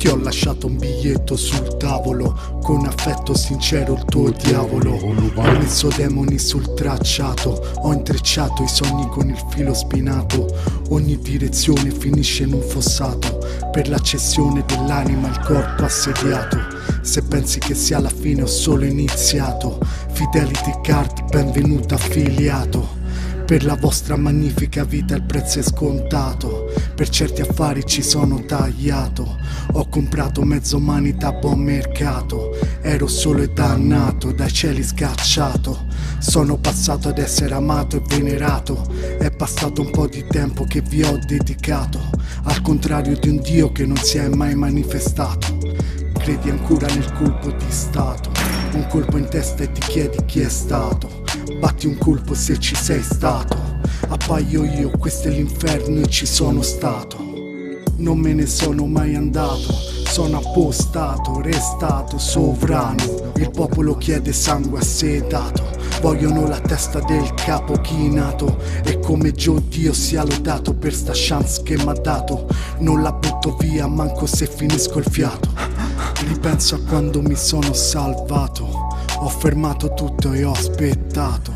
Ti ho lasciato un biglietto sul tavolo, con affetto sincero il tuo diavolo. Ho messo demoni sul tracciato, ho intrecciato i sogni con il filo spinato. Ogni direzione finisce in un fossato, per l'accessione dell'anima il corpo assediato. Se pensi che sia la fine ho solo iniziato. Fidelity Card, benvenuto affiliato. Per la vostra magnifica vita il prezzo è scontato, per certi affari ci sono tagliato. Ho comprato mezzo umanità a buon mercato, ero solo e dannato, dai cieli scacciato. Sono passato ad essere amato e venerato, è passato un po' di tempo che vi ho dedicato, al contrario di un Dio che non si è mai manifestato. Credi ancora nel colpo di stato, un colpo in testa e ti chiedi chi è stato. Batti un colpo se ci sei stato, appaio io, questo è l'inferno e ci sono stato. Non me ne sono mai andato, sono appostato, restato sovrano. Il popolo chiede sangue assetato, vogliono la testa del capo chinato. E come Dio Dio sia lodato per sta chance che m'ha dato. Non la butto via manco se finisco il fiato. Ripenso a quando mi sono salvato, ho fermato tutto e ho aspettato.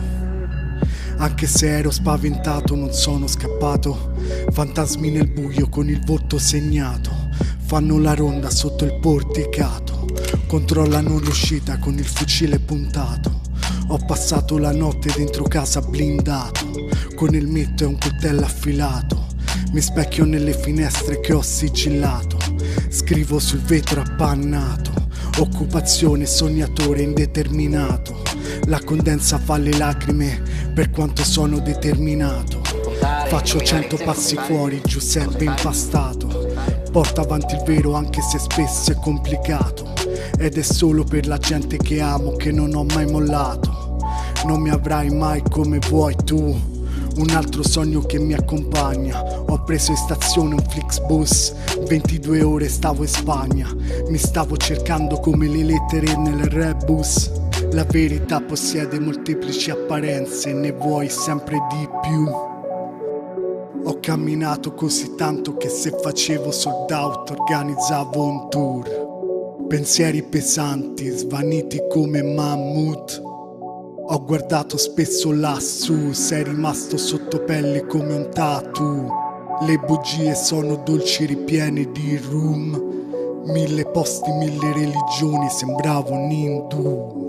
Anche se ero spaventato non sono scappato. Fantasmi nel buio con il volto segnato, fanno la ronda sotto il porticato, controllano l'uscita con il fucile puntato. Ho passato la notte dentro casa blindato, con il metto e un coltello affilato. Mi specchio nelle finestre che ho sigillato, scrivo sul vetro appannato. Occupazione, sognatore indeterminato. La condensa fa le lacrime per quanto sono determinato. Faccio 100 passi fuori, Giuseppe impastato. Porto avanti il vero anche se spesso è complicato. Ed è solo per la gente che amo che non ho mai mollato. Non mi avrai mai come vuoi tu. Un altro sogno che mi accompagna. Ho preso in stazione un Flixbus, 22 ore stavo in Spagna. Mi stavo cercando come le lettere nel rebus. La verità possiede molteplici apparenze, ne vuoi sempre di più. Ho camminato così tanto che se facevo sold out organizzavo un tour. Pensieri pesanti, svaniti come mammut. Ho guardato spesso lassù, sei rimasto sotto pelle come un tattoo. Le bugie sono dolci ripiene di rum. 1000 posti, 1000 religioni, sembravo un indù.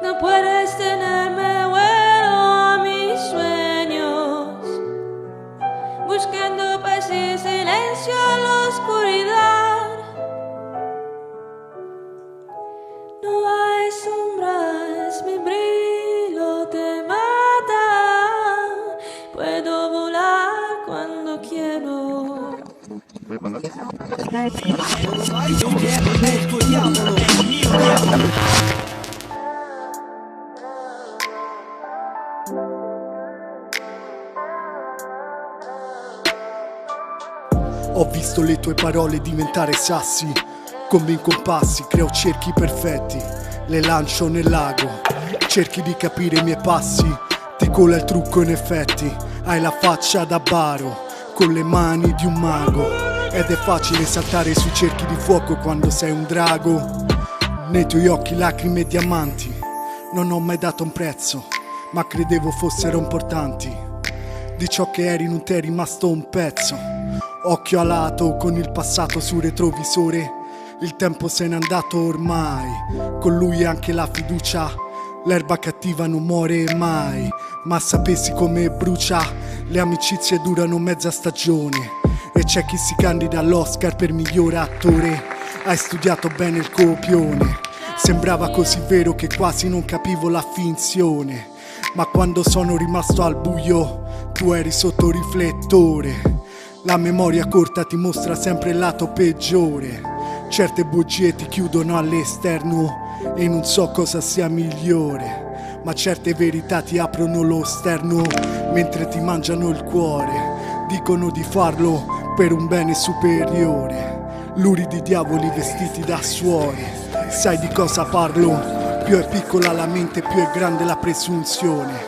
No puedes tenerme vuelo a mis sueños, buscando paz y silencio en la oscuridad. No hay sombras, mi brillo te mata. Puedo volar cuando quiero. Ho visto le tue parole diventare sassi, come in compassi, creo cerchi perfetti, le lancio nel lago, cerchi di capire i miei passi, ti cola il trucco in effetti, hai la faccia da baro, con le mani di un mago, ed è facile saltare sui cerchi di fuoco quando sei un drago. Nei tuoi occhi lacrime e diamanti, non ho mai dato un prezzo, ma credevo fossero importanti. Di ciò che eri non t'è rimasto un pezzo. Occhio alato con il passato sul retrovisore. Il tempo se n'è andato ormai, con lui anche la fiducia. L'erba cattiva non muore mai, ma sapessi come brucia. Le amicizie durano mezza stagione e c'è chi si candida all'Oscar per miglior attore. Hai studiato bene il copione, sembrava così vero che quasi non capivo la finzione. Ma quando sono rimasto al buio, tu eri sotto riflettore. La memoria corta ti mostra sempre il lato peggiore. Certe bugie ti chiudono all'esterno e non so cosa sia migliore. Ma certe verità ti aprono lo sterno mentre ti mangiano il cuore. Dicono di farlo per un bene superiore. luridi diavoli vestiti da suori. Sai di cosa parlo? Più è piccola la mente, più è grande la presunzione.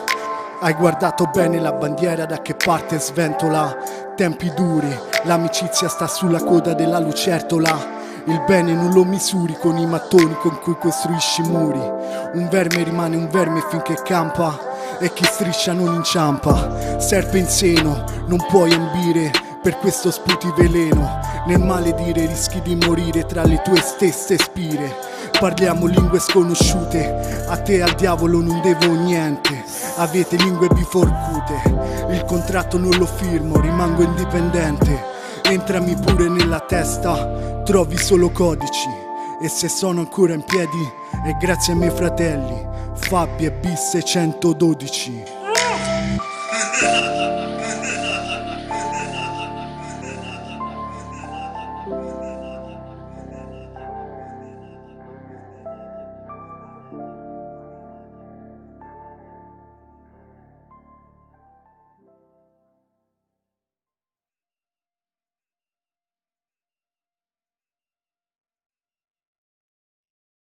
Hai guardato bene la bandiera da che parte sventola? Tempi duri, l'amicizia sta sulla coda della lucertola. Il bene non lo misuri con i mattoni con cui costruisci muri. Un verme rimane un verme finché campa, e chi striscia non inciampa. Serpe in seno, non puoi ambire, per questo sputi veleno. Nel maledire rischi di morire tra le tue stesse spire. Parliamo lingue sconosciute, a te e al diavolo non devo niente. Avete lingue biforcute, il contratto non lo firmo, rimango indipendente. Entrami pure nella testa, trovi solo codici. E se sono ancora in piedi è grazie ai miei fratelli Fabio e B612.